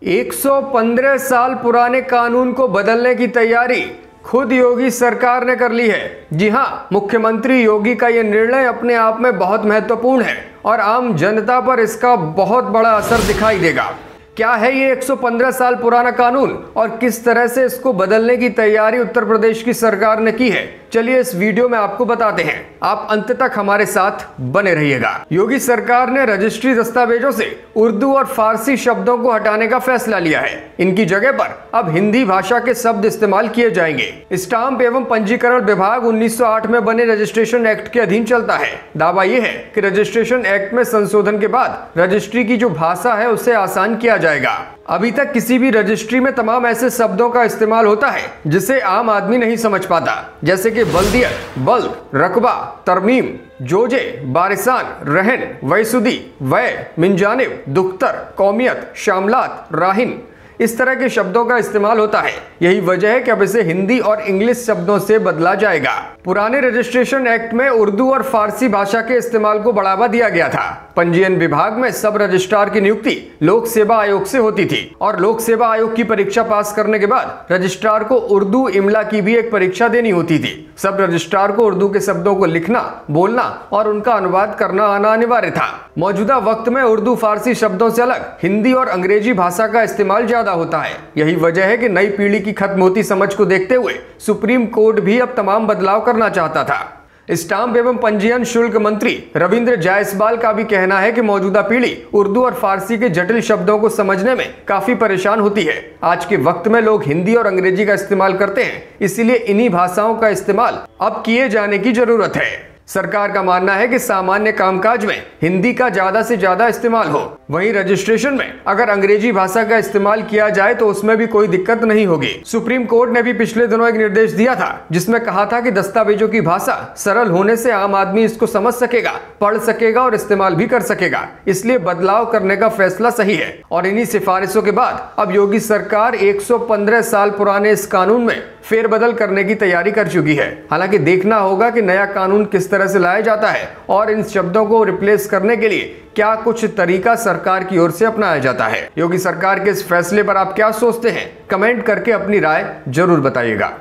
115 साल पुराने कानून को बदलने की तैयारी खुद योगी सरकार ने कर ली है। जी हां, मुख्यमंत्री योगी का यह निर्णय अपने आप में बहुत महत्वपूर्ण है और आम जनता पर इसका बहुत बड़ा असर दिखाई देगा। क्या है ये 115 साल पुराना कानून और किस तरह से इसको बदलने की तैयारी उत्तर प्रदेश की सरकार ने की है, चलिए इस वीडियो में आपको बताते हैं। आप अंत तक हमारे साथ बने रहिएगा। योगी सरकार ने रजिस्ट्री दस्तावेजों से उर्दू और फारसी शब्दों को हटाने का फैसला लिया है। इनकी जगह पर अब हिंदी भाषा के शब्द इस्तेमाल किए जाएंगे। स्टाम्प एवं पंजीकरण विभाग 1908 में बने रजिस्ट्रेशन एक्ट के अधीन चलता है। दावा यह है कि रजिस्ट्रेशन एक्ट में संशोधन के बाद रजिस्ट्री की जो भाषा है उसे आसान किया जाएगा। अभी तक किसी भी रजिस्ट्री में तमाम ऐसे शब्दों का इस्तेमाल होता है जिसे आम आदमी नहीं समझ पाता, जैसे कि बल्दियत, बल्द, रकबा, तरमीम, जोजे, बारिसान, रहन, वैसुदी, वय, मिनजानिब, दुख्तर, कौमियत, शामलात, राहिन, इस तरह के शब्दों का इस्तेमाल होता है। यही वजह है कि अब इसे हिंदी और इंग्लिश शब्दों से बदला जाएगा। पुराने रजिस्ट्रेशन एक्ट में उर्दू और फारसी भाषा के इस्तेमाल को बढ़ावा दिया गया था। पंजीयन विभाग में सब रजिस्ट्रार की नियुक्ति लोक सेवा आयोग से होती थी और लोक सेवा आयोग की परीक्षा पास करने के बाद रजिस्ट्रार को उर्दू इमला की भी एक परीक्षा देनी होती थी। सब रजिस्ट्रार को उर्दू के शब्दों को लिखना, बोलना और उनका अनुवाद करना आना अनिवार्य था। मौजूदा वक्त में उर्दू फारसी शब्दों से अलग हिंदी और अंग्रेजी भाषा का इस्तेमाल ज्यादा होता है। यही वजह है कि नई पीढ़ी की खत्म होती समझ को देखते हुए सुप्रीम कोर्ट भी अब तमाम बदलाव करना चाहता था। स्टाम्प एवं पंजीयन शुल्क मंत्री रविंद्र जायसवाल का भी कहना है कि मौजूदा पीढ़ी उर्दू और फारसी के जटिल शब्दों को समझने में काफी परेशान होती है। आज के वक्त में लोग हिंदी और अंग्रेजी का इस्तेमाल करते हैं, इसीलिए इन्हीं भाषाओं का इस्तेमाल अब किए जाने की जरूरत है। सरकार का मानना है कि सामान्य कामकाज में हिंदी का ज्यादा से ज्यादा इस्तेमाल हो, वहीं रजिस्ट्रेशन में अगर अंग्रेजी भाषा का इस्तेमाल किया जाए तो उसमें भी कोई दिक्कत नहीं होगी। सुप्रीम कोर्ट ने भी पिछले दिनों एक निर्देश दिया था जिसमें कहा था कि दस्तावेजों की भाषा सरल होने से आम आदमी इसको समझ सकेगा, पढ़ सकेगा और इस्तेमाल भी कर सकेगा। इसलिए बदलाव करने का फैसला सही है और इन्हीं सिफारिशों के बाद अब योगी सरकार 115 साल पुराने इस कानून में फेरबदल करने की तैयारी कर चुकी है। हालांकि देखना होगा कि नया कानून किस तरह से लाया जाता है और इन शब्दों को रिप्लेस करने के लिए क्या कुछ तरीका सरकार की ओर से अपनाया जाता है। योगी सरकार के इस फैसले पर आप क्या सोचते हैं? कमेंट करके अपनी राय जरूर बताइएगा।